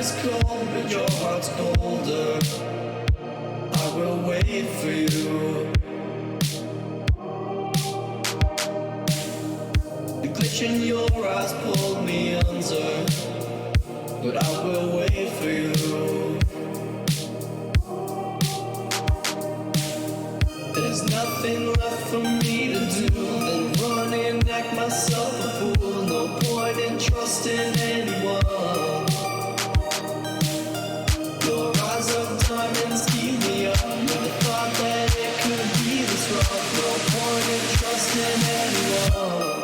is cold, but your heart's colder. I will wait for you. The glitch in your eyes pulled me under, but I will wait for you. There's nothing left for me to do than run and act myself a fool. No point in trusting anyone. Your eyes of diamonds keep me up with the thought that it could be this rough. No point in trusting anyone.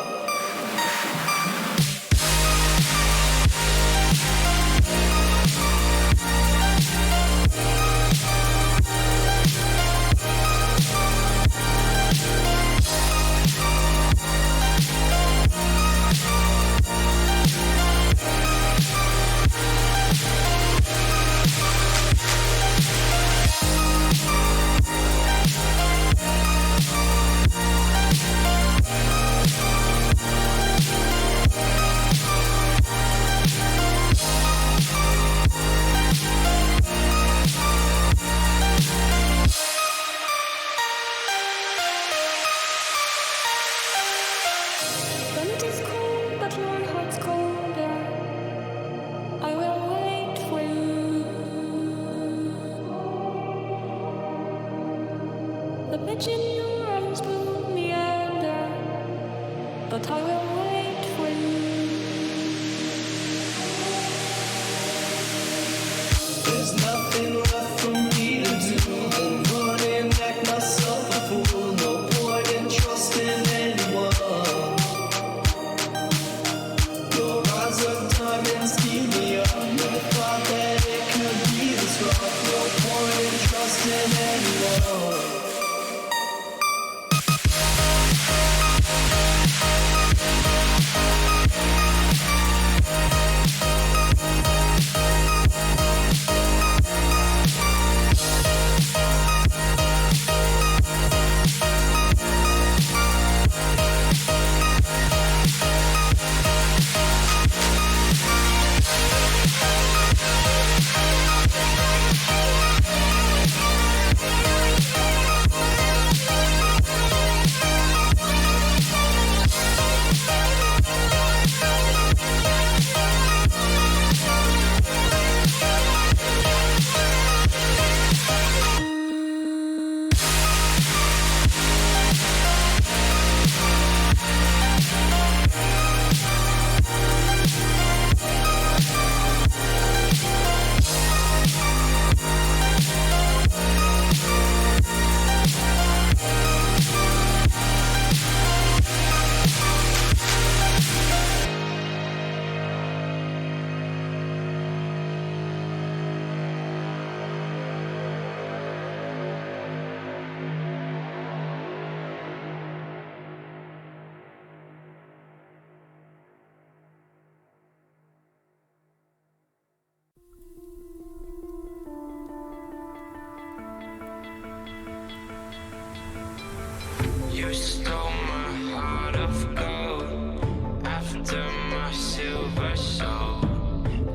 You stole my heart of gold after my silver soul.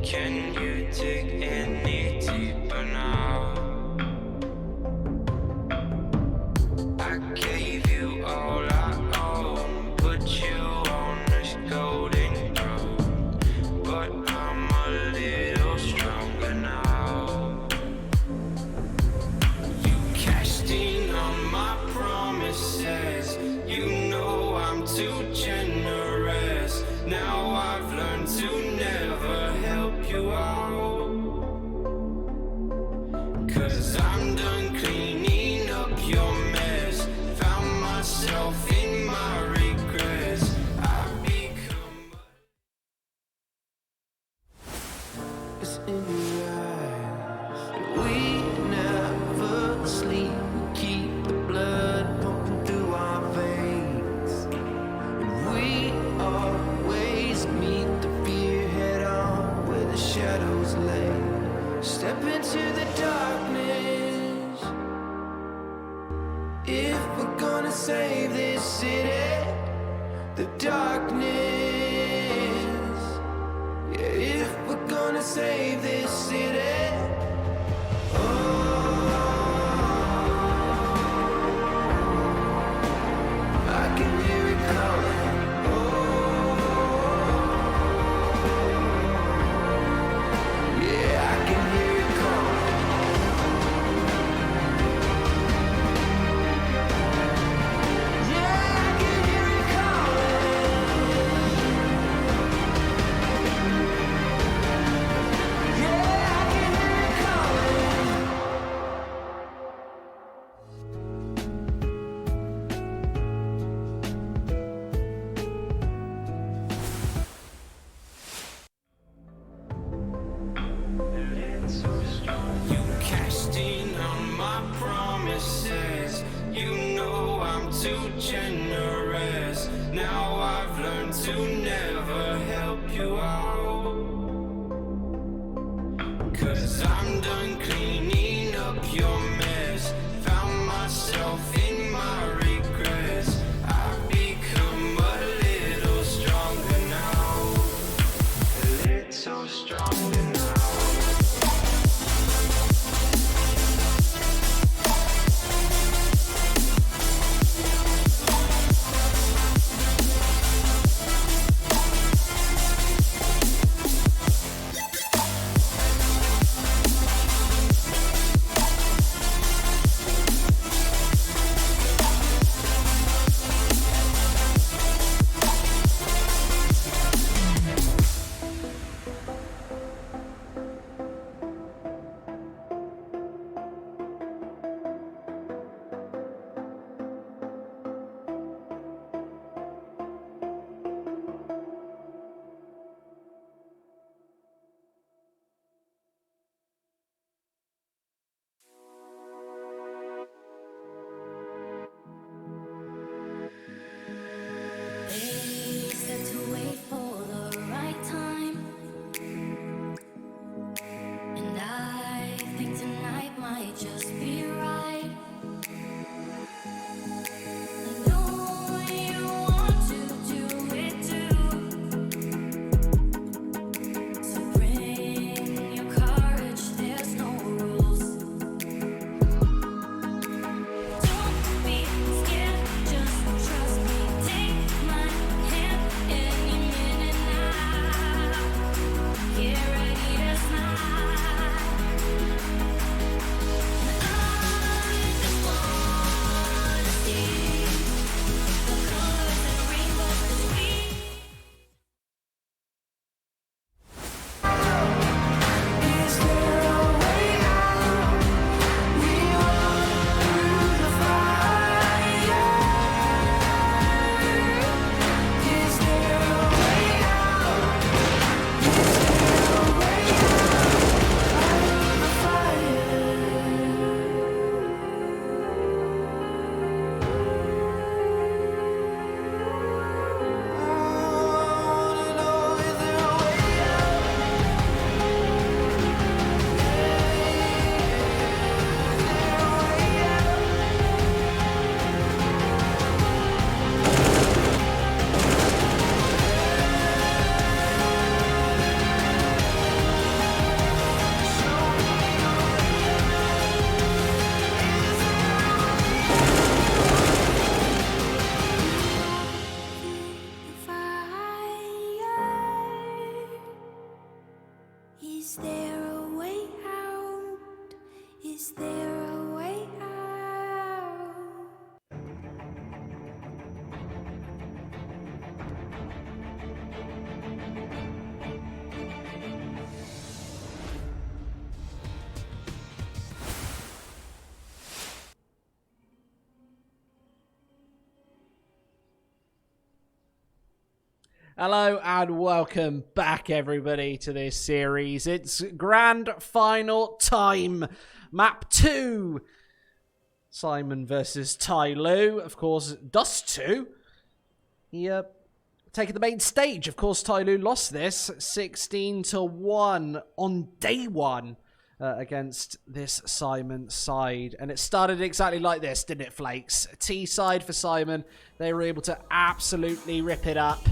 Can you dig any deeper now? I gave you all I own, put you on this golden throne, but I'm a little stronger now. You cashed in on my promises. You know I'm too generous. Now I've learned to never help you out, 'cause I'm done cleaning up your mess. Found myself in my regrets. I've become It's in your eyes. We never sleep. We keep the blood pumping through our veins. And we always meet the fear head on where the shadows lay. Step into the darkness. If we're gonna save this city, the darkness. Yeah, if we're gonna gonna save this city. Oh, I can hear it calling. Oh, yeah, I can hear it calling. Yeah, I can hear it calling. Yeah, I can hear it calling. You cashed in on my promises. You know I'm too generous. Now I've learned to never help you out. 'Cause I'm done cleaning up your mess. Found myself in my regrets. I've become a little stronger now. A little stronger now. They said to wait for the right time, and I think tonight might just be right. I know you want to do it too, so bring your courage, there's no rules. Don't be scared, just trust me. Take my hand any minute now. Get ready to smile. I just wanna see the colors and rainbows this week. Is there a way out? We run through the fire. Is there a way out? Is there a way out of the fire? I wanna know, is there a way out? Is there a way out? Is there a way out? Hello and welcome back, everybody, to this series. It's grand final time. Map 2. Symon versus TYLOO. Of course, Dust 2. He taking the main stage. Of course, TYLOO lost this 16-1 on day 1 against this Symon side. And it started exactly like this, didn't it, Flakes? T side for Symon. They were able to absolutely rip it up.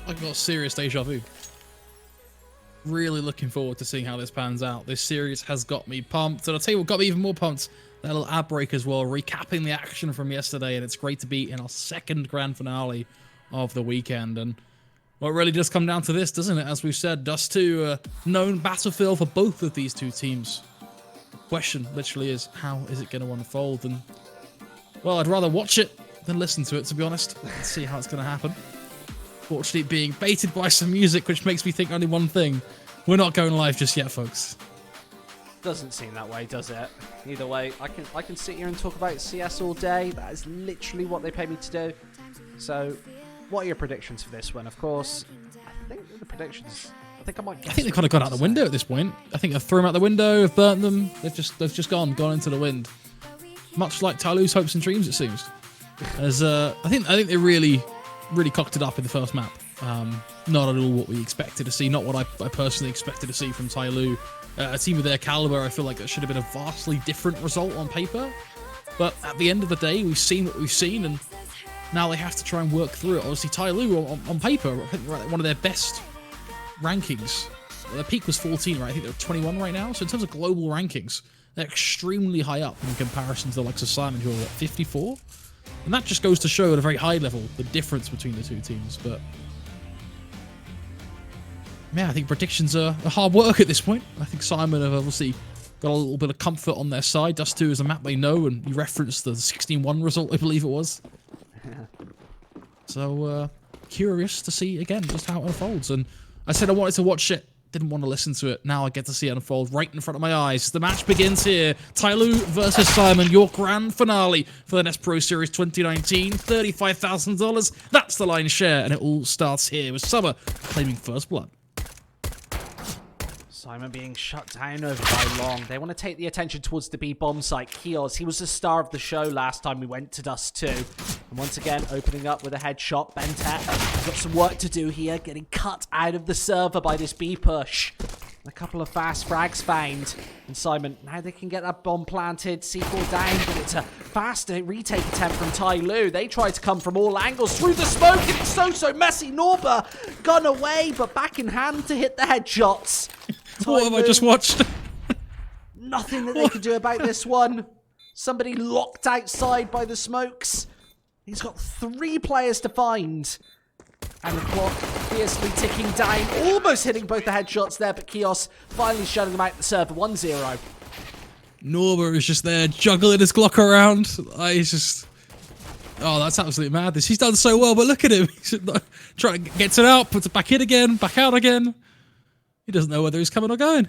I've got serious deja vu. Really looking forward to seeing how this pans out. This series has got me pumped. And I'll tell you what got me even more pumped. That little ad break as well, recapping the action from yesterday. And it's great to be in our second grand finale of the weekend. And well, it really does come down to this, doesn't it? As we've said, Dust 2, known battlefield for both of these two teams. The question literally is, how is it going to unfold? And, well, I'd rather watch it than listen to it, to be honest. Let's see how it's going to happen. Fortunately, being baited by some music, which makes me think only one thing. We're not going live just yet, folks. Doesn't seem that way, does it? Either way, I can sit here and talk about CS all day. That is literally what they pay me to do. So, what are your predictions for this one? Of course, I think the predictions. I think they've kind of gone out the window at this point. I think I've thrown them out the window, I've burnt them. They've just gone into the wind. Much like TYLOO's hopes and dreams, it seems. As I think they really cocked it up in the first map. Not at all what we expected to see. Not what I personally expected to see from TYLOO. A team of their caliber, I feel like that should have been a vastly different result on paper. But at the end of the day, we've seen what we've seen, and now they have to try and work through it. Obviously, TYLOO on paper, I think they're at one of their best rankings. Their peak was 14, right? I think they're 21 right now. So in terms of global rankings, they're extremely high up in comparison to the likes of Symon, who are at 54. And that just goes to show at a very high level the difference between the two teams. But yeah, I think predictions are hard work at this point. I think Symon have obviously got a little bit of comfort on their side. Dust 2 is a map they know, and you referenced the 16-1 result, I believe it was. So, curious to see, again, just how it unfolds. And I said I wanted to watch it, didn't want to listen to it. Now I get to see it unfold right in front of my eyes. The match begins here. TYLOO versus Symon, your grand finale for the NEST Pro Series 2019. $35,000. That's the lion's share, and it all starts here with Summer claiming first blood. Symon being shut down over by Long. They want to take the attention towards the B-bomb site. Kios, he was the star of the show last time we went to Dust 2. And once again, opening up with a headshot. Bentet has got some work to do here, getting cut out of the server by this B-push. A couple of fast frags found. And Symon, now they can get that bomb planted. C4 down, but it's a fast retake attempt from TYLOO. They try to come from all angles through the smoke, and it's so messy. Norba gone away, but back in hand to hit the headshots. What have I just watched? Nothing that they can do about this one. Somebody locked outside by the smokes. He's got 3 players to find. And the clock fiercely ticking down. Almost hitting both the headshots there, but Kios finally shutting them out the server. 1-0. Norba is just there juggling his Glock around. He's just... Oh, that's absolutely madness. He's done so well, but look at him. He's trying to get it out, puts it back in again, back out again. He doesn't know whether he's coming or going.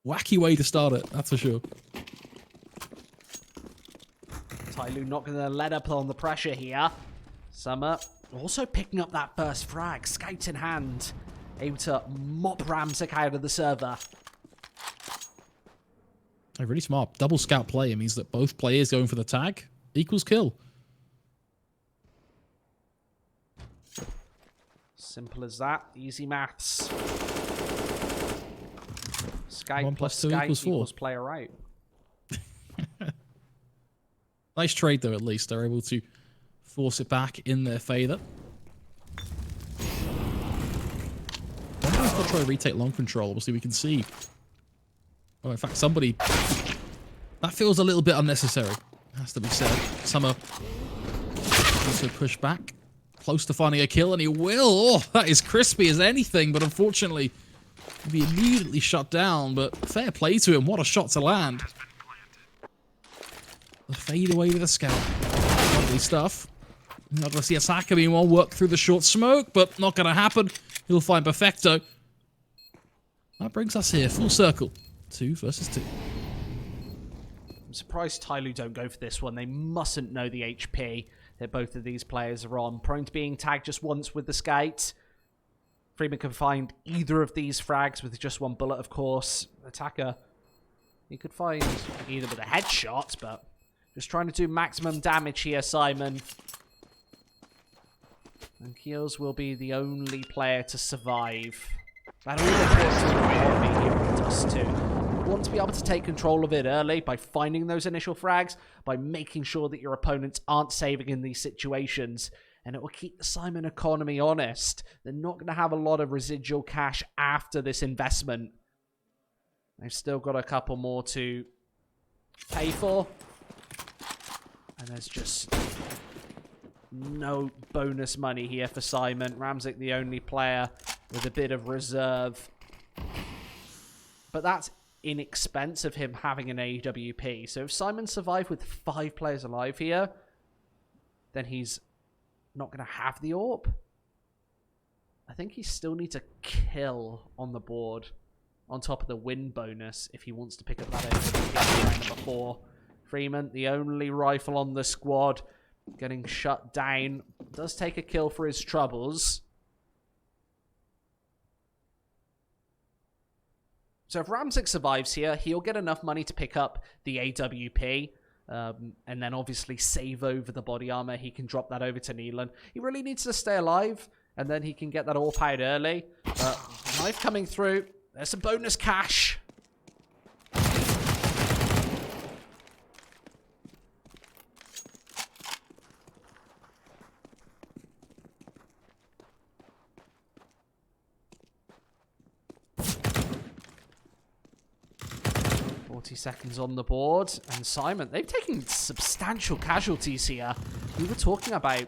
Wacky way to start it, that's for sure. TYLOO not going to let up on the pressure here. Summer also picking up that first frag. Scout in hand. Able to mop Ramsek out of the server. A really smart double scout play. It means that both players going for the tag equals kill. Simple as that. Easy maths. Scout 1 plus 2 scout equals 4. equals player out. Nice trade, though, at least. They're able to force it back in their favour. I wonder if they'll try to retake long control. Obviously, we can see. Oh, in fact, somebody... That feels a little bit unnecessary. Has to be said. Summer also push back. Close to finding a kill, and he will. Oh, that is crispy as anything, but unfortunately, he'll be immediately shut down. But fair play to him. What a shot to land. The fade away with a scout. Lovely stuff. Not going to see Asaka meanwhile work through the short smoke, but not going to happen. He'll find Perfecto. That brings us here, full circle. 2 versus 2. I'm surprised TYLOO don't go for this one. They mustn't know the HP that both of these players are on. Prone to being tagged just once with the scout. Freeman can find either of these frags with just 1 bullet, of course. Attacker, he could find either with a headshot, but just trying to do maximum damage here, Symon. And Keels will be the only player to survive. That all important here in Dust 2. You want to be able to take control of it early by finding those initial frags, by making sure that your opponents aren't saving in these situations. and it will keep the Symon economy honest. They're not going to have a lot of residual cash after this investment. They've still got a couple more to pay for. And there's just no bonus money here for Symon. Ramzik, the only player with a bit of reserve. But that's in expense of him having an AWP. So if Symon survived with 5 players alive here, then he's not going to have the AWP. I think he still needs a kill on the board on top of the win bonus if he wants to pick up that AWP round number 4. Freeman, the only rifle on the squad, getting shut down. Does take a kill for his troubles. So if Ramzik survives here, he'll get enough money to pick up the AWP. And then obviously save over the body armor. He can drop that over to Neelan. He really needs to stay alive. And then he can get that AWP out early. But knife coming through. There's some bonus cash. 40 seconds on the board. And Symon, they've taken substantial casualties here. We were talking about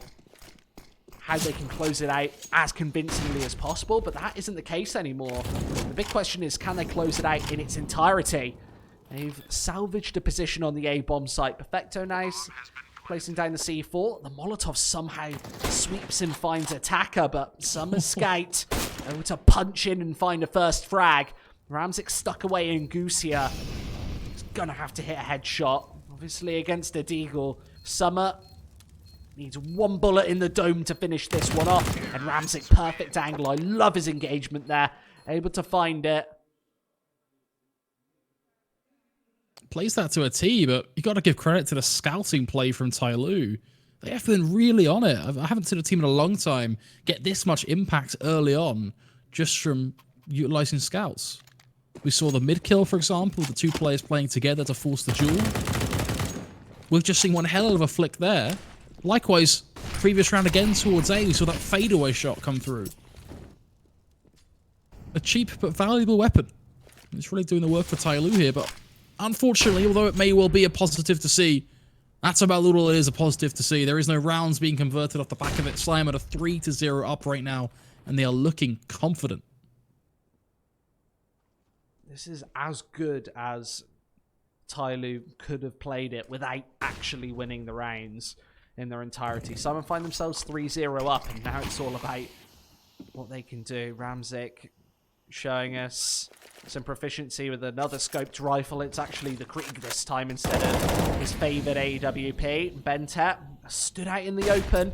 how they can close it out as convincingly as possible, but that isn't the case anymore. The big question is, can they close it out in its entirety? They've salvaged a position on the A-bomb site. Perfecto nice. Placing down the C4. The Molotov somehow sweeps and finds Attacker, but Summer Scout able to punch in and find a first frag. Ramzik stuck away in Goose here. He's gonna have to hit a headshot. Obviously against a Deagle. Summer needs one bullet in the dome to finish this one off. And Ramzik, perfect angle. I love his engagement there. Able to find it. Plays that to a T, but you got to give credit to the scouting play from TYLOO. They have been really on it. I haven't seen a team in a long time get this much impact early on just from utilizing scouts. We saw the mid kill, for example, the 2 players playing together to force the duel. We've just seen one hell of a flick there. Likewise, previous round again towards A, we saw that fadeaway shot come through. A cheap but valuable weapon. It's really doing the work for TYLOO here, but unfortunately, although it may well be a positive to see, that's about all it is a positive to see. There is no rounds being converted off the back of it. Slime at a 3-0 up right now, and they are looking confident. This is as good as TYLOO could have played it without actually winning the rounds in their entirety. Symon find themselves 3-0 up, and now it's all about what they can do. Ramzik showing us some proficiency with another scoped rifle. It's actually the Krieg this time instead of his favoured AWP. Bentet stood out in the open.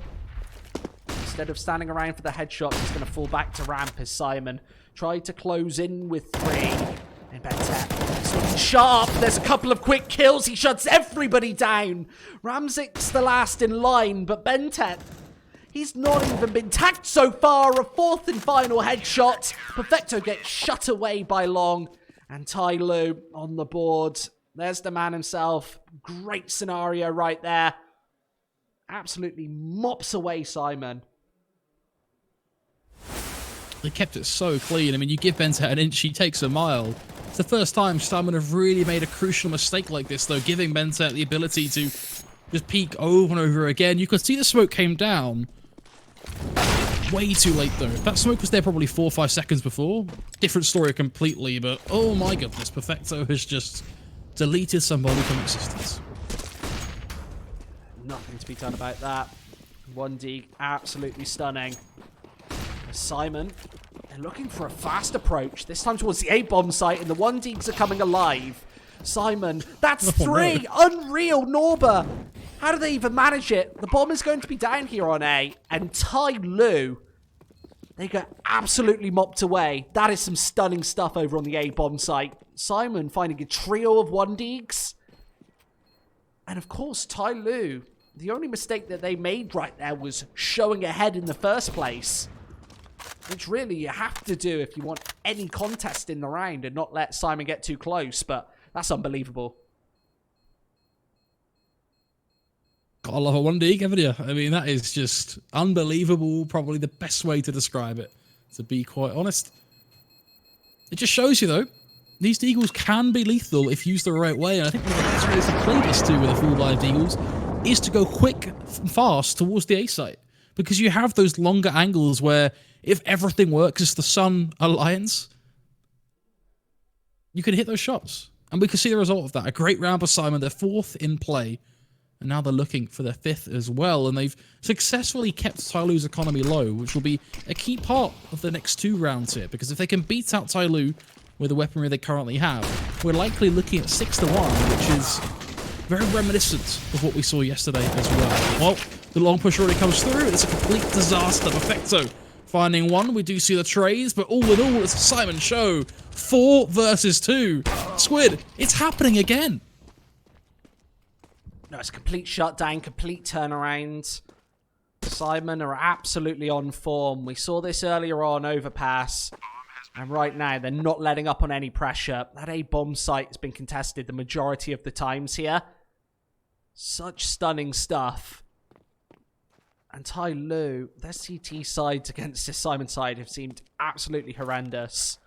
Instead of standing around for the headshot, he's going to fall back to ramp as Symon tried to close in with 3. And Bentet, it's looking sharp. There's a couple of quick kills. He shuts everybody down. Ramzik's the last in line, but Bentet, he's not even been tagged so far. A 4th and final headshot. Perfecto gets shut away by Long. And TYLOO on the board. There's the man himself. Great scenario right there. Absolutely mops away Symon. They kept it so clean. I mean, you give Bentet an inch, he takes a mile. It's the first time Symon have really made a crucial mistake like this, though, giving Bentet the ability to just peek over and over again. You could see the smoke came down. Way too late, though. If that smoke was there probably 4 or 5 seconds before, different story completely, but oh my goodness, Perfecto has just deleted somebody from existence. Nothing to be done about that. 1D, absolutely stunning. Symon, they're looking for a fast approach, this time towards the A-bomb site, and the 1Ds are coming alive. Symon, that's 3! No. Unreal, Norba! How do they even manage it? The bomb is going to be down here on A, and TYLOO, they get absolutely mopped away. That is some stunning stuff over on the A-bomb site. Symon finding a trio of 1Ds. And of course, TYLOO, the only mistake that they made right there was showing ahead in the first place. Which really you have to do if you want any contest in the round and not let Symon get too close, but that's unbelievable. Gotta love a 1D, haven't you? I mean, that is just unbelievable. Probably the best way to describe it, to be quite honest. It just shows you, though, these Deagles can be lethal if used the right way. And I think one of the best ways to play this too with a full live Deagles is to go quick and fast towards the A site. Because you have those longer angles where if everything works, it's the Sun Alliance, you can hit those shots. And we can see the result of that. A great round for Symon. They're 4th in play. And now they're looking for their 5th as well. And they've successfully kept TYLOO's economy low, which will be a key part of the next 2 rounds here. Because if they can beat out TYLOO with the weaponry they currently have, we're likely looking at 6-1, which is very reminiscent of what we saw yesterday as well. Well, the long push already comes through. It's a complete disaster. Perfecto finding one. We do see the trays, but all in all, it's a Symon show. 4 versus 2. Squid, it's happening again. No, it's a complete shutdown, complete turnaround. Symon are absolutely on form. We saw this earlier on Overpass. And right now, they're not letting up on any pressure. That A-bomb site has been contested the majority of the times here. Such stunning stuff. And TYLOO, their CT sides against this Symon side have seemed absolutely horrendous.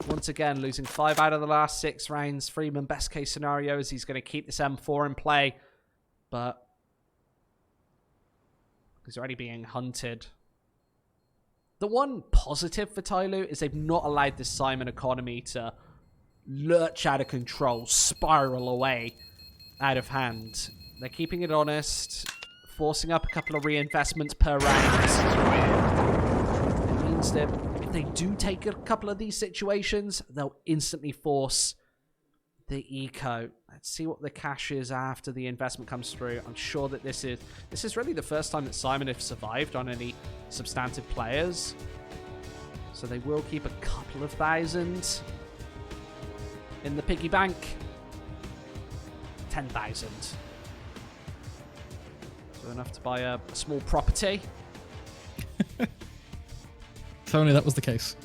Once again, losing 5 out of the last 6 rounds. Freeman, best case scenario is he's going to keep this M4 in play. But he's already being hunted. The one positive for TYLOO is they've not allowed this Symon economy to lurch out of control, spiral away out of hand. They're keeping it honest, forcing up a couple of reinvestments per round. It means that if they do take a couple of these situations, they'll instantly force the eco. Let's see what the cash is after the investment comes through. I'm sure that this is really the first time that Symon have survived on any substantive players. So they will keep a couple of thousand in the piggy bank. 10,000. So enough to buy a small property. If only that was the case.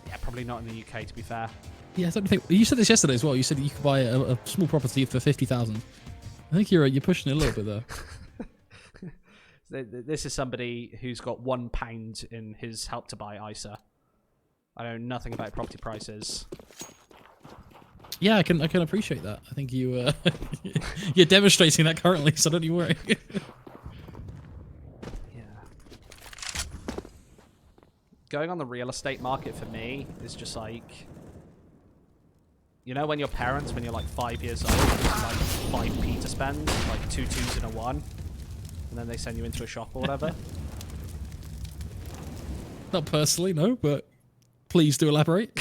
Yeah, probably not in the UK, to be fair. Yeah, I don't think you said this yesterday as well. You said you could buy a small property for 50,000. I think you're pushing it a little bit there. This is somebody who's got £1 in his help to buy ISA. I know nothing about property prices. Yeah, I can appreciate that. I think you you're demonstrating that currently, so don't you worry. Yeah. Going on the real estate market for me is just like, you know, when your parents, when you're like 5 years old, it's like 5p to spend, like 2 2s and a 1, and then they send you into a shop or whatever. Not personally, no, but please do elaborate.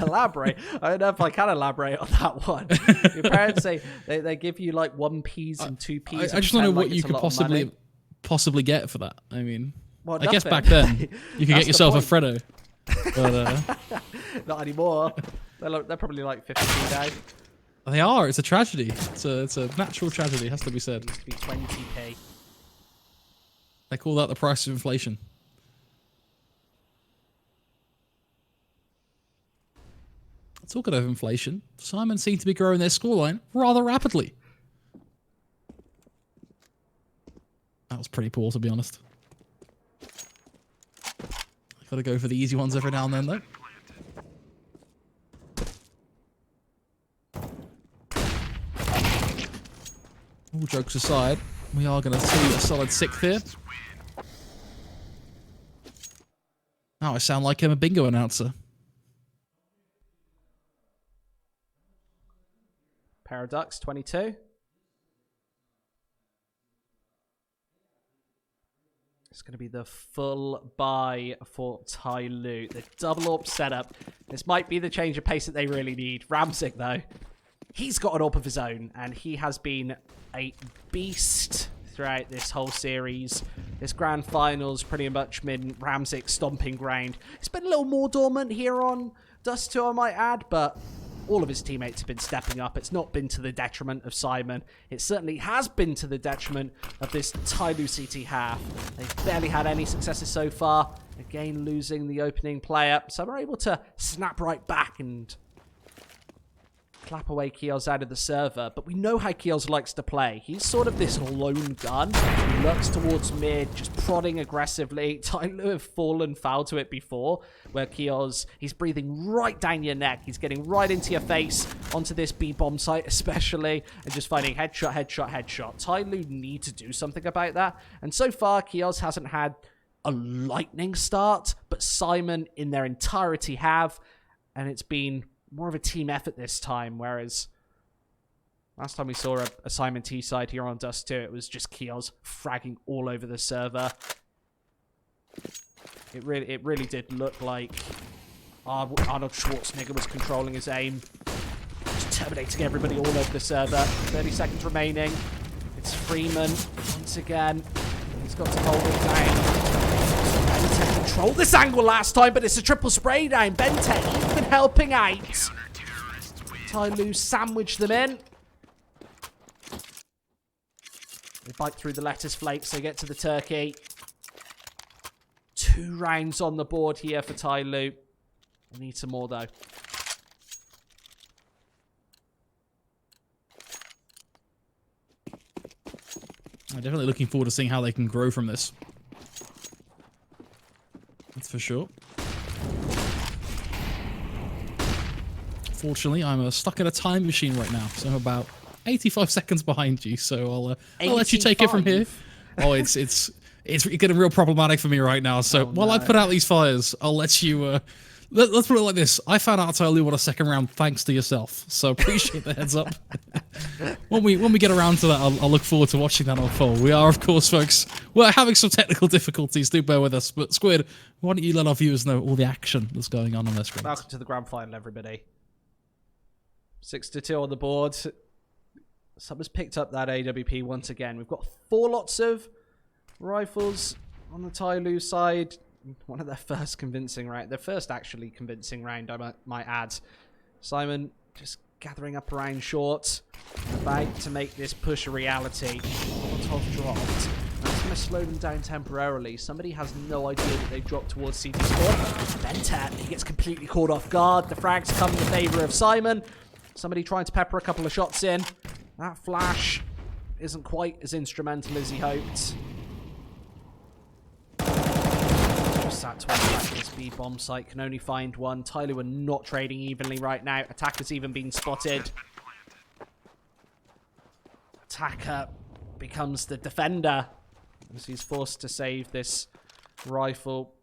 Elaborate? I don't know if I can elaborate on that one. Your parents say they give you like 1p's and 2p's. I just don't know what you could possibly get for that. I mean, well, I guess back then you could get yourself a Freddo. But, not anymore. They're probably like 50p now. They are. It's a tragedy. It's a natural tragedy. It has to be said. It used to be 20p. They call that the price of inflation. Talking of inflation, Symon seem to be growing their scoreline rather rapidly. That was pretty poor, to be honest. Gotta go for the easy ones every now and then, though. All jokes aside, we are going to see a solid 6th here. Now I sound like I'm a bingo announcer. Paradox 22. It's going to be the full buy for TYLOO. The double AWP setup. This might be the change of pace that they really need. Ramzik, though, he's got an AWP of his own, and he has been a beast throughout this whole series. This grand finals pretty much been Ramzik's stomping ground. It's been a little more dormant here on Dust 2, I might add, but all of his teammates have been stepping up. It's not been to the detriment of Symon. It certainly has been to the detriment of this TYLOO CT half. They've barely had any successes so far. Again, losing the opening player. So we're able to snap right back and clap away Keels out of the server, but we know how Keels likes to play. He's sort of this lone gun. He looks towards mid, just prodding aggressively. TYLOO have fallen foul to it before, where Keels, he's breathing right down your neck. He's getting right into your face, onto this B-bomb site especially, and just finding headshot, headshot, headshot. TYLOO need to do something about that, and so far, Keels hasn't had a lightning start, but Symon in their entirety have, and it's been more of a team effort this time, whereas last time we saw a Symon T side here on Dust 2, it was just Keels fragging all over the server. It really did look like Arnold Schwarzenegger was controlling his aim, just terminating everybody all over the server. 30 seconds remaining. It's Freeman once again. He's got to hold it down. Bente controlled this angle last time, but it's a triple spray down. Bente even helping out. TYLOO sandwich them in. They bite through the lettuce flakes. They get to the turkey. 2 rounds on the board here for TYLOO. We need some more, though. I'm definitely looking forward to seeing how they can grow from this. That's for sure. Fortunately, I'm stuck in a time machine right now, so I'm about 85 seconds behind you. So I'll let you take it from here. Oh, it's getting real problematic for me right now. So while I put out these fires, I'll let you. Let's put it like this. I found out TYLOO won a second round thanks to yourself. So appreciate the heads up. When we get around to that, I'll look forward to watching that unfold. We are, of course, folks, we're having some technical difficulties. Do bear with us. But Squid, why don't you let our viewers know all the action that's going on their screen? Welcome to the grand final, everybody. 6-2 on the board. Someone's picked up that AWP once again. We've got 4 lots of rifles on the TYLOO side. One of their first convincing round. Their first actually convincing round, I might add. Symon just gathering up around short. About to make this push a reality. Molotov dropped. That's going to slow them down temporarily. Somebody has no idea that they've dropped towards CD spawn. Bentet, he gets completely caught off guard. The frags come in the favour of Symon. Somebody trying to pepper a couple of shots in. That flash isn't quite as instrumental as he hoped. Just sat twice back. This B-bomb site can only find one. TYLOO are not trading evenly right now. Attacker's even been spotted. Attacker becomes the defender as he's forced to save this rifle.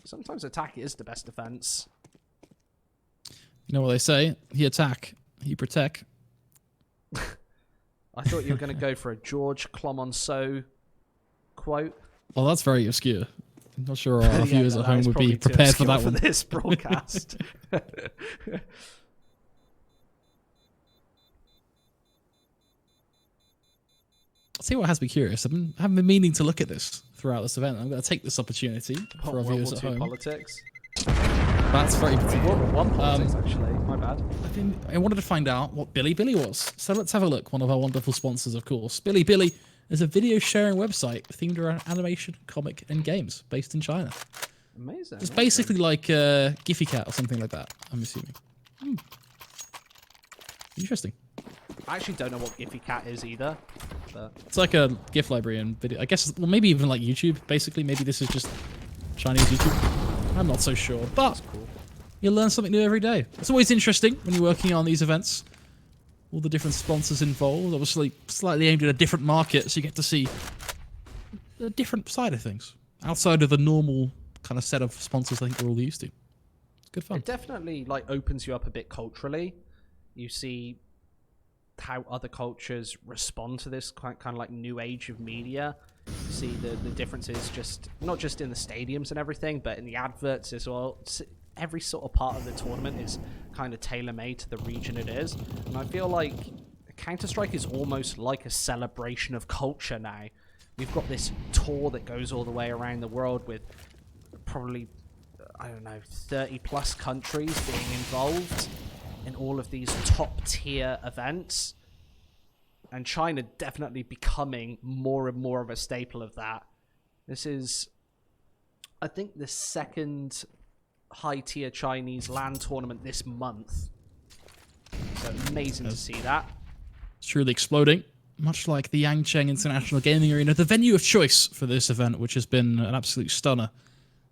Sometimes attack is the best defense. You know what they say? He attack, he protect. I thought you were going to go for a George Clemenceau quote. Well, that's very obscure. I'm not sure our viewers at home would be prepared for that one. For this broadcast. I'll see what has me curious. I've been meaning to look at this throughout this event. I'm going to take this opportunity for our viewers at home. Politics. That's very World War I politics, actually. My bad. I wanted to find out what Billy was. So let's have a look. One of our wonderful sponsors, of course. Billy is a video sharing website themed around animation, comic, and games based in China. Amazing. It's basically like Giphy Cat or something like that, I'm assuming. Interesting. I actually don't know what Giphy Cat is either. But It's like a GIF library and video. I guess, well, maybe even like YouTube, basically. Maybe this is just Chinese YouTube. I'm not so sure. But that's cool. you learn something new every day. It's always interesting when you're working on these events. All the different sponsors involved, obviously slightly aimed at a different market, so you get to see a different side of things. Outside of the normal kind of set of sponsors I think we're all used to. It's good fun. It definitely like opens you up a bit culturally. You see how other cultures respond to this kind of like new age of media. You see the differences just not just in the stadiums and everything, but in the adverts as well. Every sort of part of the tournament is kind of tailor-made to the region it is. And I feel like Counter-Strike is almost like a celebration of culture now. We've got this tour that goes all the way around the world with probably, I don't know, 30 plus countries being involved in all of these top-tier events. And China definitely becoming more and more of a staple of that. This is, I think, the second high-tier Chinese LAN tournament this month. So amazing to see that. It's truly exploding, much like the Yangcheng International Gaming Arena, the venue of choice for this event, which has been an absolute stunner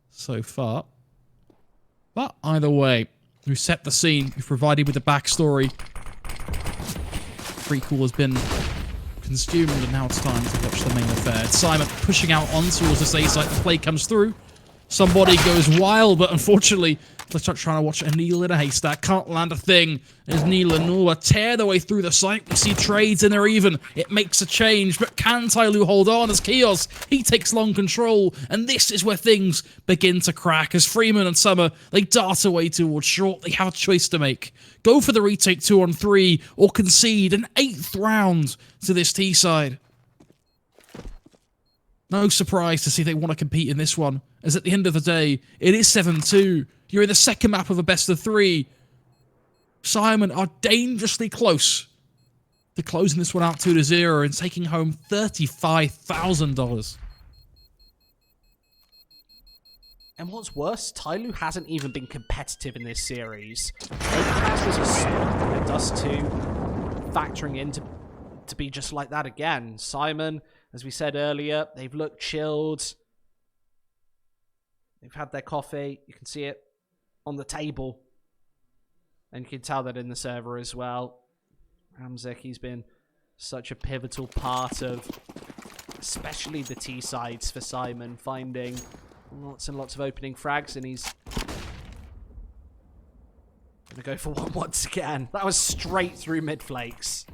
so far. But either way, we've set the scene, we've provided with the backstory. Prequel has been consumed, and now it's time to watch the main affair. It's Symon pushing out on towards this A site. The play comes through. Somebody goes wild, but unfortunately, let's start trying to watch a needle in a haystack. Can't land a thing. As Neil and Norwa tear their way through the site. We see trades in there even. It makes a change, but can TYLOO hold on as Kios? He takes long control, and this is where things begin to crack. As Freeman and Summer, they dart away towards short. They have a choice to make. Go for the retake 2-on-3, or concede an 8th round to this T side. No surprise to see they want to compete in this one, as at the end of the day, it is 7-2. You're in the second map of a best of 3. Symon are dangerously close to closing this one out 2-0 and taking home $35,000. And what's worse, TYLOO hasn't even been competitive in this series. Overpass was a stop, and Dust 2 factoring in to be just like that again. Symon, as we said earlier, they've looked chilled. They've had their coffee. You can see it on the table. And you can tell that in the server as well. Ramzik, he's been such a pivotal part of especially the T sides for Symon, finding lots and lots of opening frags, and he's gonna go for one once again. That was straight through mid flakes.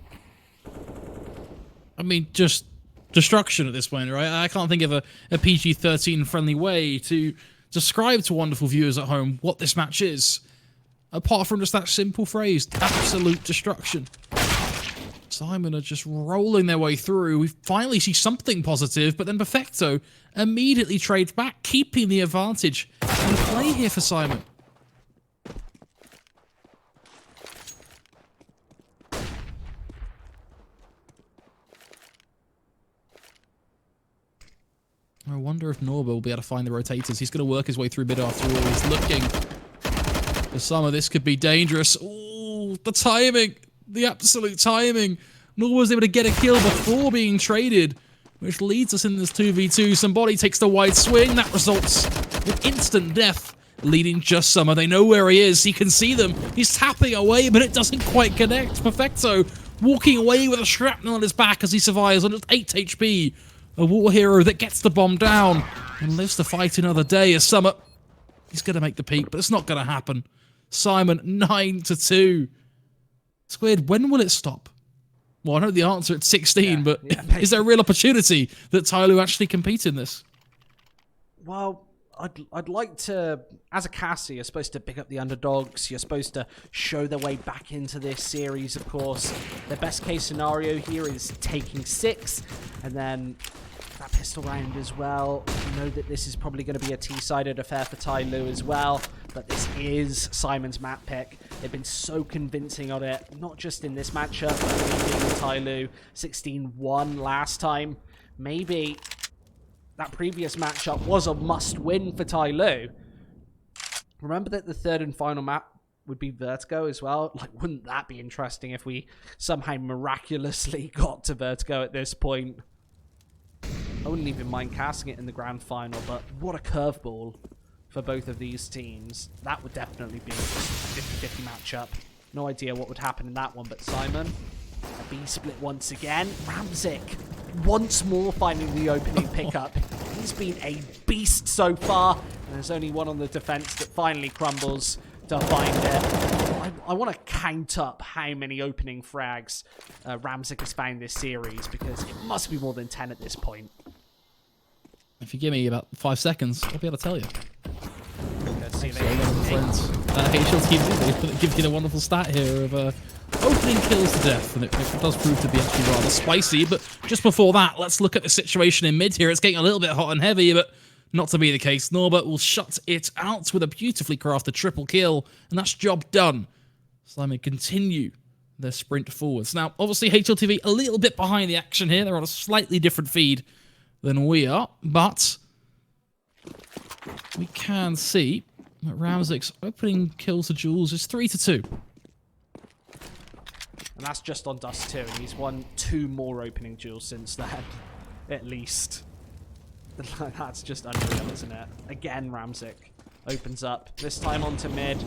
I mean, just destruction at this point, right? I can't think of a PG-13 friendly way to describe to wonderful viewers at home what this match is, apart from just that simple phrase, absolute destruction. Symon are just rolling their way through. We finally see something positive, but then Perfecto immediately trades back, keeping the advantage. And play here for Symon. I wonder if Norba will be able to find the rotators. He's going to work his way through mid after all. He's looking. For some of this could be dangerous. Ooh, the timing. The absolute timing. Norba was able to get a kill before being traded, which leads us in this 2v2. Somebody takes the wide swing. That results in instant death, leading just Summer. They know where he is. He can see them. He's tapping away, but it doesn't quite connect. Perfecto walking away with a shrapnel on his back as he survives on just 8 HP. A war hero that gets the bomb down and lives to fight another day. As Summer, he's going to make the peak, but it's not going to happen. Symon 9-2. Squid, when will it stop? Well, I know the answer at 16, but is there a real opportunity that TYLOO actually compete in this? Well, I'd like to, as a Cassie, you're supposed to pick up the underdogs. You're supposed to show their way back into this series, of course. The best case scenario here is taking 6, and then that pistol round as well. You know that this is probably going to be a T-sided affair for TYLOO as well, but this is Symon's map pick. They've been so convincing on it, not just in this matchup, but beating TYLOO 16-1 last time. Maybe that previous matchup was a must-win for TYLOO. Remember that the third and final map would be Vertigo as well? Like, wouldn't that be interesting if we somehow miraculously got to Vertigo at this point? I wouldn't even mind casting it in the grand final, but what a curveball for both of these teams. That would definitely be a 50-50 matchup. No idea what would happen in that one, but Symon, a B split once again. Ramzik, once more finding the opening pickup. He's been a beast so far, and there's only one on the defense that finally crumbles to find it. I want to count up how many opening frags Ramzik has found this series, because it must be more than 10 at this point. If you give me about 5 seconds, I'll be able to tell you. HLTV gives you the wonderful stat here of opening kills to death, and it does prove to be actually rather spicy. But just before that, let's look at the situation in mid here. It's getting a little bit hot and heavy, but not to be the case. Norbert will shut it out with a beautifully crafted triple kill, and that's job done. Symon continue their sprint forwards. Now, obviously, HLTV a little bit behind the action here. They're on a slightly different feed than we are, but we can see that Ramzik's opening kills to Jules is 3-2. And that's just on Dust 2, and he's won 2 more opening duels since then, at least. That's just unreal, isn't it? Again, Ramzik opens up, this time onto mid.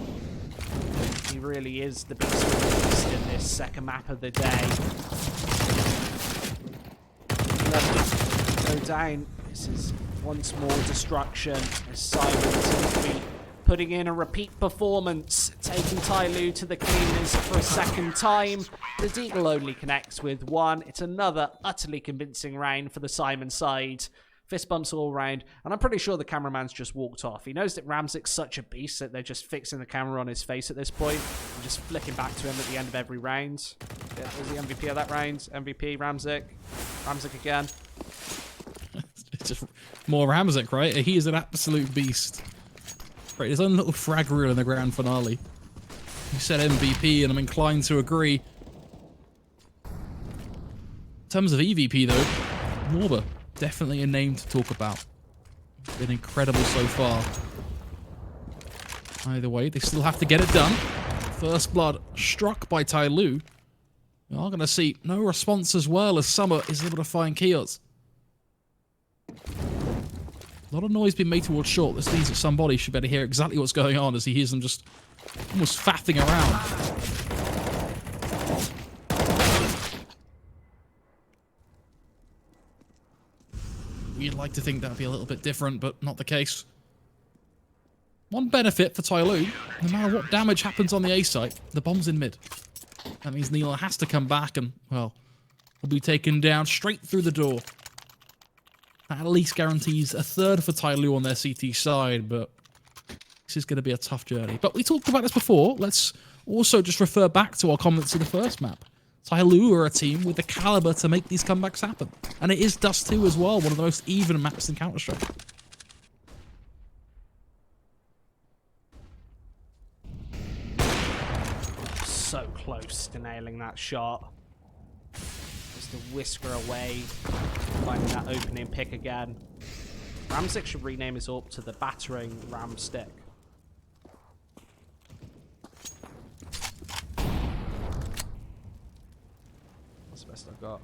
He really is the beast in this second map of the day. Go down. This is once more destruction as Symon seems to be putting in a repeat performance, taking TYLOO to the cleaners for a second time. The Deagle only connects with 1. It's another utterly convincing round for the Symon side. Fist bumps all around, and I'm pretty sure the cameraman's just walked off. He knows that Ramzik's such a beast that they're just fixing the camera on his face at this point and just flicking back to him at the end of every round. Yeah, was the MVP of that round? MVP, Ramzik. Ramzik again. It's just more Ramzik, right? He is an absolute beast. Right, his own little frag reel in the grand finale. You said MVP, and I'm inclined to agree. In terms of EVP, though, Norba, definitely a name to talk about. Been incredible so far. Either way, they still have to get it done. First blood struck by TYLOO. We are going to see no response as well as Summer is able to find Kios. A lot of noise being made towards short. This means that somebody should better hear exactly what's going on as he hears them just almost faffing around. You'd like to think that would be a little bit different, but not the case. One benefit for TYLOO, no matter what damage happens on the A site, the bomb's in mid. That means Neela has to come back and, well, will be taken down straight through the door. That at least guarantees a third for TYLOO on their CT side, but this is going to be a tough journey. But we talked about this before. Let's also just refer back to our comments in the first map. TYLOO are a team with the caliber to make these comebacks happen. And it is Dust 2 as well, one of the most even maps in Counter-Strike. So close to nailing that shot. Just a whisker away, finding that opening pick again. Ramzik should rename his AWP to the Battering Ram Stick. That's the best I've got.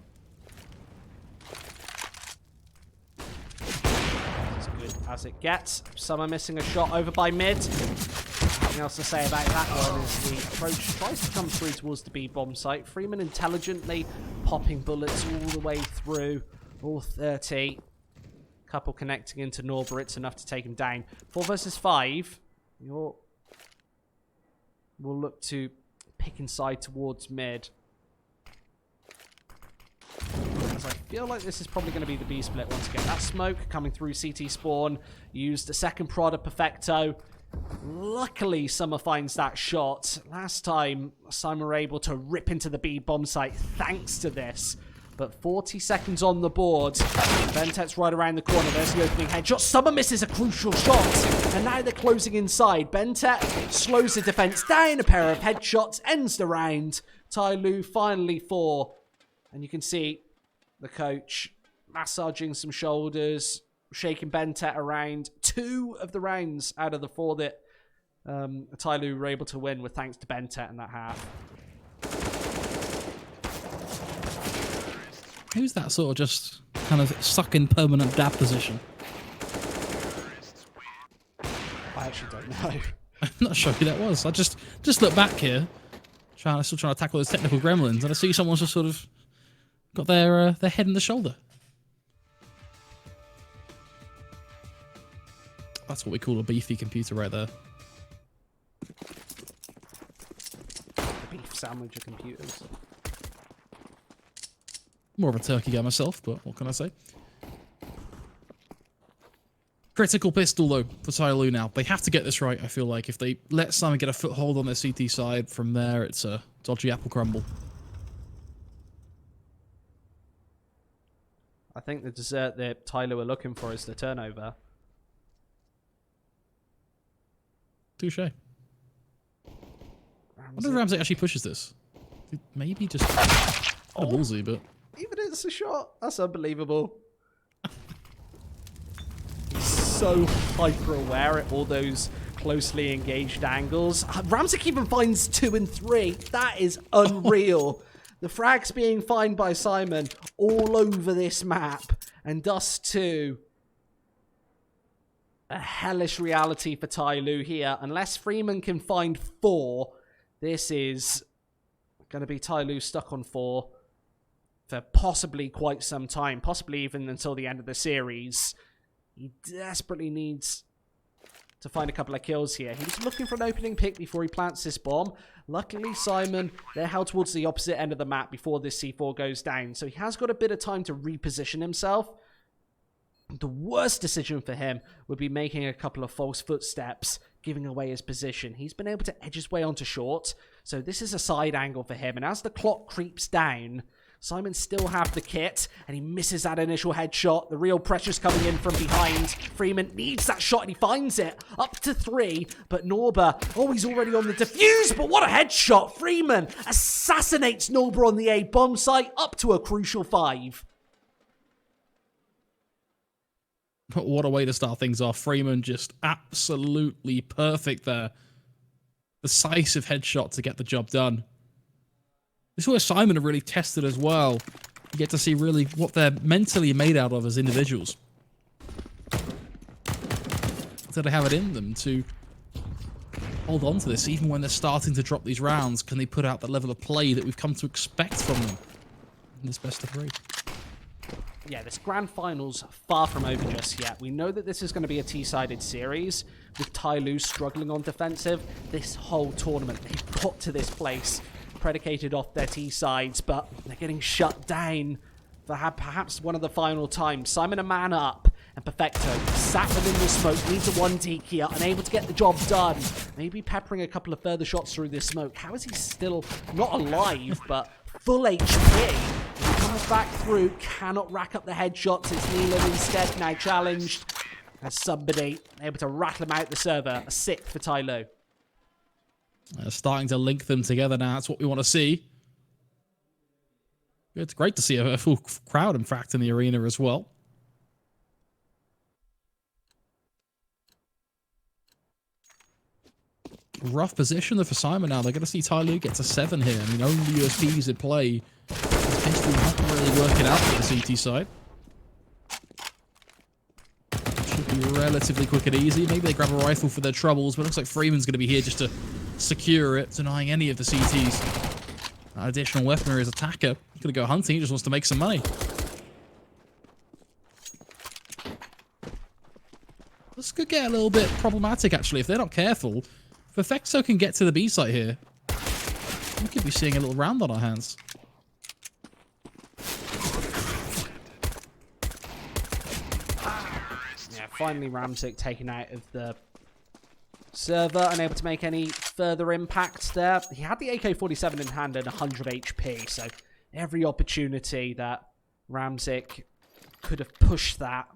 As good as it gets. Summer missing a shot over by mid. Nothing else to say about that one as the approach tries to come through towards the B bomb site. Freeman intelligently popping bullets all the way through, all 30. Couple connecting into Norba, it's enough to take him down. 4 versus 5. We'll look to pick inside towards mid. As I feel like this is probably going to be the B split once again. That smoke coming through CT spawn. Used a second Prada Perfecto. Luckily, Summer finds that shot. Last time, Summer were able to rip into the B bomb site thanks to this. But 40 seconds on the board. Ventet's right around the corner. There's the opening headshot. Summer misses a crucial shot. And now they're closing inside. Bentet slows the defense down. A pair of headshots ends the round. TYLOO finally 4. And you can see the coach massaging some shoulders, shaking Bentet around. 2 of the rounds out of the 4 that TYLOO were able to win were thanks to Bentet in that half. Who's that sort of just kind of stuck in permanent dab position? I actually don't know. I'm not sure who that was. I just look back here, still trying to tackle those technical gremlins, and I see someone's just sort of got their head in the shoulder. That's what we call a beefy computer right there. The beef sandwich of computers. More of a turkey guy myself, but what can I say? Critical pistol, though, for TYLOO now. They have to get this right, I feel like. If they let Simon get a foothold on their CT side, from there it's a dodgy apple crumble. I think the dessert that TYLOO are looking for is the turnover. Touche. I wonder if Ramsey actually pushes this. Maybe just a ballsy, but... Even it's a shot. That's unbelievable. He's so hyper aware at all those closely engaged angles. Ramzik even finds 2 and 3. That is unreal. The frags being fined by Symon all over this map. And Dust 2. A hellish reality for TYLOO here. Unless Freeman can find 4, this is going to be TYLOO stuck on 4 for possibly quite some time. Possibly even until the end of the series. He desperately needs to find a couple of kills here. He was looking for an opening pick before he plants this bomb. Luckily, Symon, they're held towards the opposite end of the map before this C4 goes down. So he has got a bit of time to reposition himself. The worst decision for him would be making a couple of false footsteps, giving away his position. He's been able to edge his way onto short. So this is a side angle for him. And as the clock creeps down, Symon still have the kit, and he misses that initial headshot. The real pressure's coming in from behind. Freeman needs that shot, and he finds it. Up to 3, but Norba, oh, he's already on the defuse, but what a headshot! Freeman assassinates Norba on the A bomb site, up to a crucial 5. What a way to start things off. Freeman just absolutely perfect there. Decisive headshot to get the job done. This is where Symon are really tested as well. You get to see really what they're mentally made out of as individuals. Do they have it in them to hold on to this, even when they're starting to drop these rounds? Can they put out the level of play that we've come to expect from them in this best of 3? Yeah, this grand final's far from over just yet. We know that this is going to be a T-sided series, with TYLOO struggling on defensive. This whole tournament, they've got to this place predicated off their T-sides, but they're getting shut down for perhaps one of the final times. Symon a man up, and Perfecto sat within the smoke, needs a 1 here, unable to get the job done. Maybe peppering a couple of further shots through this smoke. How is he still not alive, but full HP? He comes back through, cannot rack up the headshots. It's Neelan instead now challenged, as somebody able to rattle him out the server. A 6th for TYLOO. Starting to link them together now. That's what we want to see. It's great to see a full crowd, in fact, in the arena as well. Rough position for Symon now. They're going to see TYLOO get to 7 here. I mean, only USPs in play. Potentially not really working out for the CT side. Should be relatively quick and easy. Maybe they grab a rifle for their troubles, but it looks like Freeman's going to be here just to secure it, denying any of the CTs additional weaponry as attacker. He's going to go hunting. He just wants to make some money. This could get a little bit problematic, actually, if they're not careful. If Perfecto can get to the B site here, we could be seeing a little round on our hands. Yeah, finally Ramzik taken out of the server, unable to make any further impact there. He had the AK-47 in hand and 100 HP, so every opportunity that Ramzik could have pushed that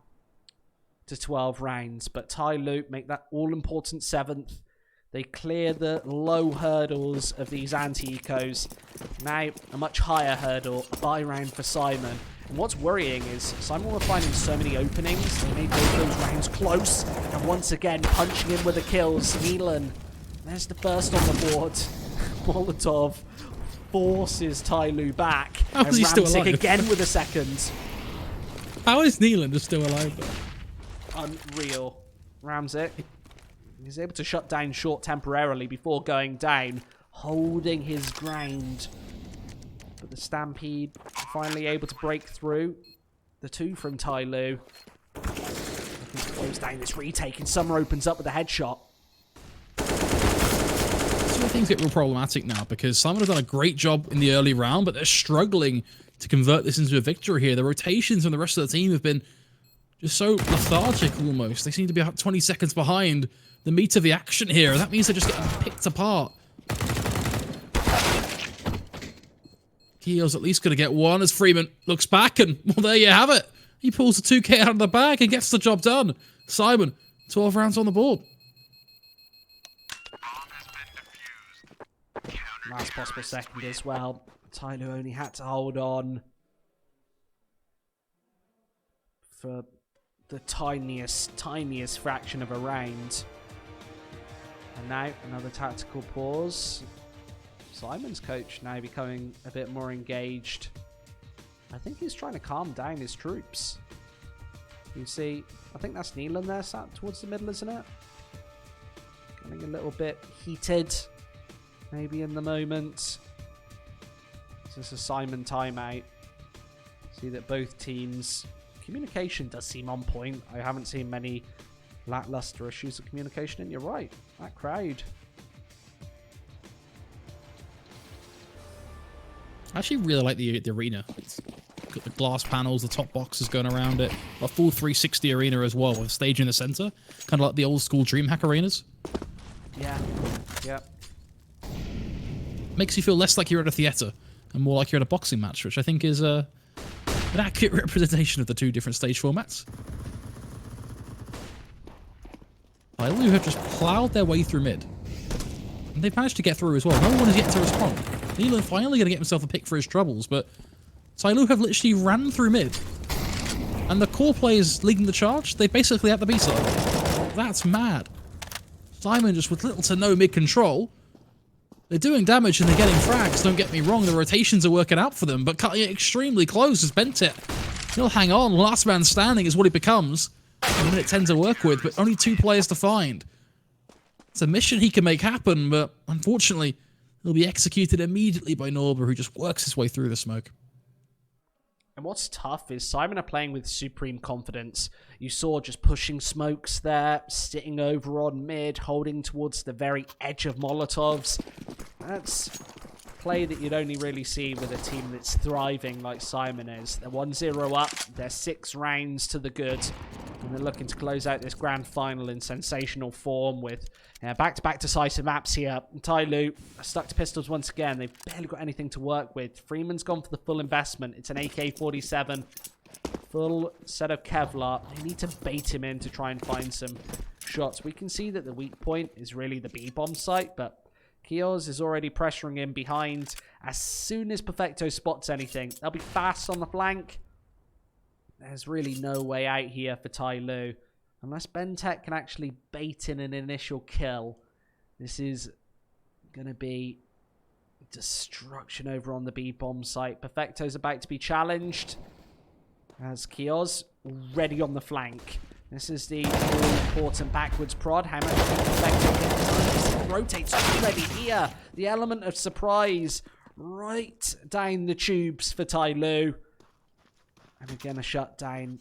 to 12 rounds. But TYLOO make that all-important 7th. They clear the low hurdles of these anti-ecos. Now, a much higher hurdle, a buy round for Symon. And what's worrying is Symon were finding so many openings. They made both those rounds close. And once again, punching in with the kills. Neelan, there's the first on the board. Molotov forces TYLOO back. How is he still alive? Again with a second. How is Neelan just still alive, though? Unreal. Ramzik. He's able to shut down short temporarily before going down, holding his ground. But the Stampede finally able to break through. The 2 from TYLOO. Looking to close down this retake, and Summer opens up with a headshot. That's where things get real problematic now, because Symon have done a great job in the early round, but they're struggling to convert this into a victory here. The rotations from the rest of the team have been just so lethargic almost. They seem to be about 20 seconds behind the meat of the action here. That means they're just getting picked apart. Keo's at least going to get one as Freeman looks back, and well, there you have it. He pulls the 2K out of the bag and gets the job done. Symon, 12 rounds on the board. Last possible second as well. TYLOO only had to hold on for the tiniest fraction of a round. And now, another tactical pause. Symon's coach now becoming a bit more engaged. I think he's trying to calm down his troops. You see, I think that's Neelan there, sat towards the middle, isn't it? Getting a little bit heated, maybe in the moment. This is a Symon timeout. See that both teams' communication does seem on point. I haven't seen many lackluster issues of communication, and you're right, that crowd. I actually really like the arena. It's got the glass panels, the top boxes going around it. A full 360 arena as well, with a stage in the center. Kind of like the old school DreamHack arenas. Yeah, yeah. Makes you feel less like you're at a theater and more like you're at a boxing match, which I think is an accurate representation of the two different stage formats. TYLOO have just plowed their way through mid. And they've managed to get through as well. No one has yet to respond. Neelan finally going to get himself a pick for his troubles, but TYLOO have literally ran through mid. And the core players leading the charge, they basically at the B side. That's mad. Symon just with little to no mid control. They're doing damage and they're getting frags, don't get me wrong, the rotations are working out for them, but cutting it extremely close is Bentit. He'll hang on, last man standing is what he becomes. A minute 10 to work with, but only 2 players to find. It's a mission he can make happen, but unfortunately, he'll be executed immediately by Norber, who just works his way through the smoke. And what's tough is Symon are playing with supreme confidence. You saw just pushing smokes there, sitting over on mid, holding towards the very edge of Molotovs. That's play that you'd only really see with a team that's thriving like Symon is. They're 1-0 up, they're 6 rounds to the good, and they're looking to close out this grand final in sensational form with back-to-back decisive maps here. TYLOO stuck to pistols once again. They've barely got anything to work with. Freeman's gone for the full investment. It's an AK-47. Full set of Kevlar. They need to bait him in to try and find some shots. We can see that the weak point is really the B-bomb site, but Kios is already pressuring in behind. As soon as Perfecto spots anything, they'll be fast on the flank. There's really no way out here for TYLOO. Unless Bentek can actually bait in an initial kill, this is going to be destruction over on the B-bomb site. Perfecto's about to be challenged as Kios ready on the flank. This is the all-important backwards prod. How much Perfecto rotates already here. The element of surprise right down the tubes for TYLOO. And again, a shutdown.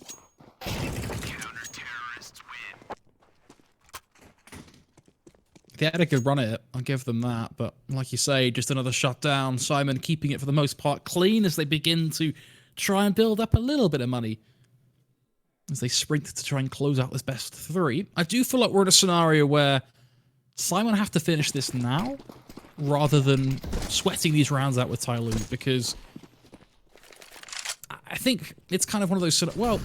They had a good run at it, I'll give them that, but like you say, just another shutdown. Symon keeping it for the most part clean as they begin to try and build up a little bit of money as they sprint to try and close out this best 3. I do feel like we're in a scenario where Symon have to finish this now rather than sweating these rounds out with TYLOO, because I think it's kind of one of those well,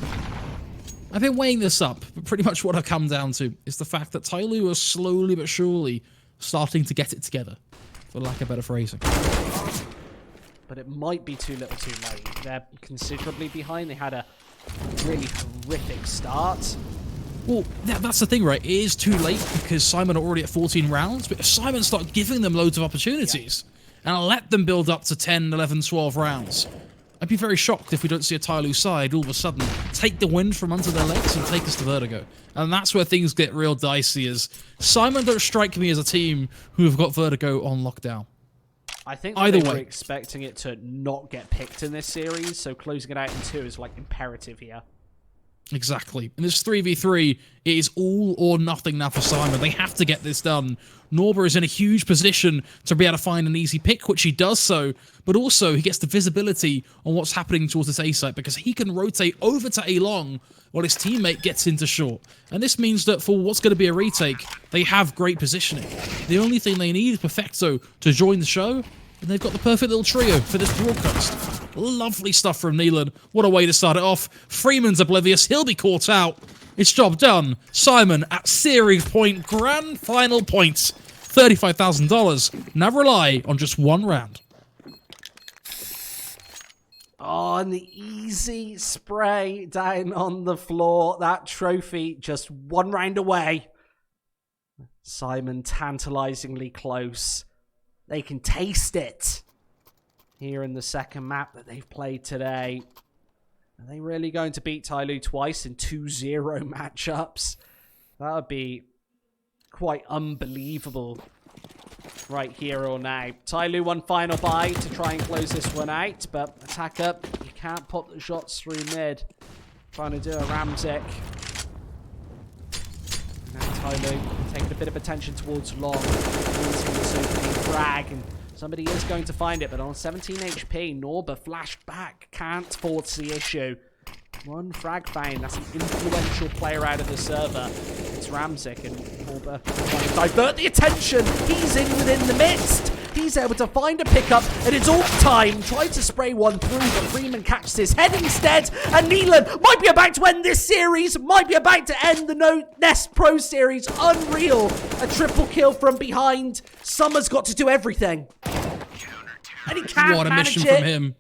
I've been weighing this up, but pretty much what I've come down to is the fact that TYLOO are slowly but surely starting to get it together, for lack of better phrasing. But it might be too little too late. They're considerably behind. They had a really horrific start. Well, that's the thing, right? It is too late because Symon are already at 14 rounds, but if Symon start giving them loads of opportunities and let them build up to 10, 11, 12 rounds, I'd be very shocked if we don't see a TYLOO side all of a sudden take the wind from under their legs and take us to Vertigo. And that's where things get real dicey, as Symon don't strike me as a team who have got Vertigo on lockdown. I think Either they were way, expecting it to not get picked in this series, so closing it out in 2 is like imperative here. Exactly. In this 3v3, it is all or nothing now for Symon. They have to get this done. Norber is in a huge position to be able to find an easy pick, which he does so, but also he gets the visibility on what's happening towards this A site because he can rotate over to A long while his teammate gets into short. And this means that for what's going to be a retake, they have great positioning. The only thing they need is Perfecto to join the show, and they've got the perfect little trio for this broadcast. Lovely stuff from Neelan. What a way to start it off. Freeman's oblivious. He'll be caught out. It's job done. Symon at series point. Grand final points. $35,000. Now rely on just one round. Oh, and the easy spray down on the floor. That trophy just one round away. Symon tantalizingly close. they can taste it here in the second map that they've played today. Are they really going to beat TYLOO twice in 2-0 matchups? That would be quite unbelievable right here or now. TYLOO one final buy to try and close this one out, but attack up. You can't pop the shots through mid. Trying to do a Ramzik. Now TYLOO taking a bit of attention towards long. Using this opening frag, and somebody is going to find it, but on 17 HP, Norba flashed back. Can't force the issue. One frag found. That's an influential player out of the server. It's Ramzik, and Norba trying to divert the attention. He's in within the midst. He's able to find a pickup, and it's all time. Tried to spray one through, but Freeman catches his head instead. And Neelan might be about to end this series, might be about to end the Nest Pro series. Unreal. A triple kill from behind. Summer's got to do everything. And he can't What a manage mission it. from him.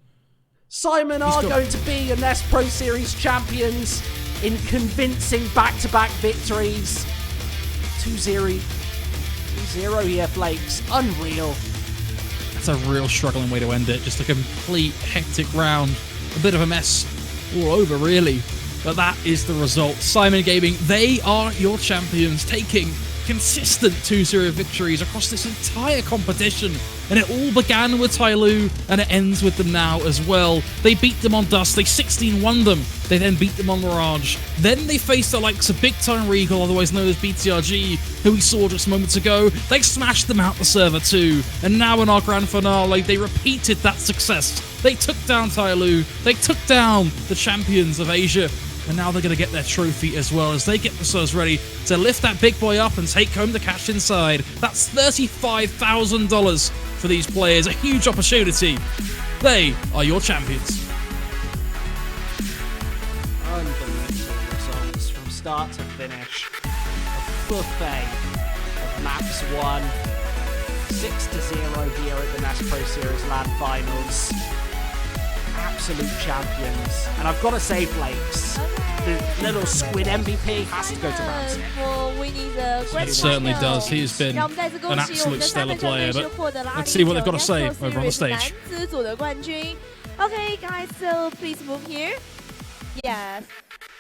Symon are going to be a Nest Pro Series champions in convincing back-to-back victories. 2-0 here, Flakes. Unreal. That's a real struggling way to end it. Just a complete hectic round. A bit of a mess all over, really. But that is the result. Symon Gaming, they are your champions, taking consistent 2-0 victories across this entire competition. And it all began with TYLOO, and it ends with them now as well. They beat them on Dust, they 16-1 them. They then beat them on Mirage. Then they faced the likes of Big Time Regal, otherwise known as BTRG, who we saw just moments ago. They smashed them out the server too. And now in our grand finale, they repeated that success. They took down TYLOO, they took down the champions of Asia. And now they're going to get their trophy as well as they get themselves ready to lift that big boy up and take home the cash inside. That's $35,000 for these players. A huge opportunity. They are your champions. Unbelievable results from start to finish. A buffet of maps won. 6-0 here at the Nest Pro Series Land Finals. Absolute champions. And I've got to say, Flakes, the little squid MVP has to go to Ramsey. It certainly does. He has been an absolute stellar player. But let's see what they've got to say over on the stage. Okay, guys, so please move here. Yes.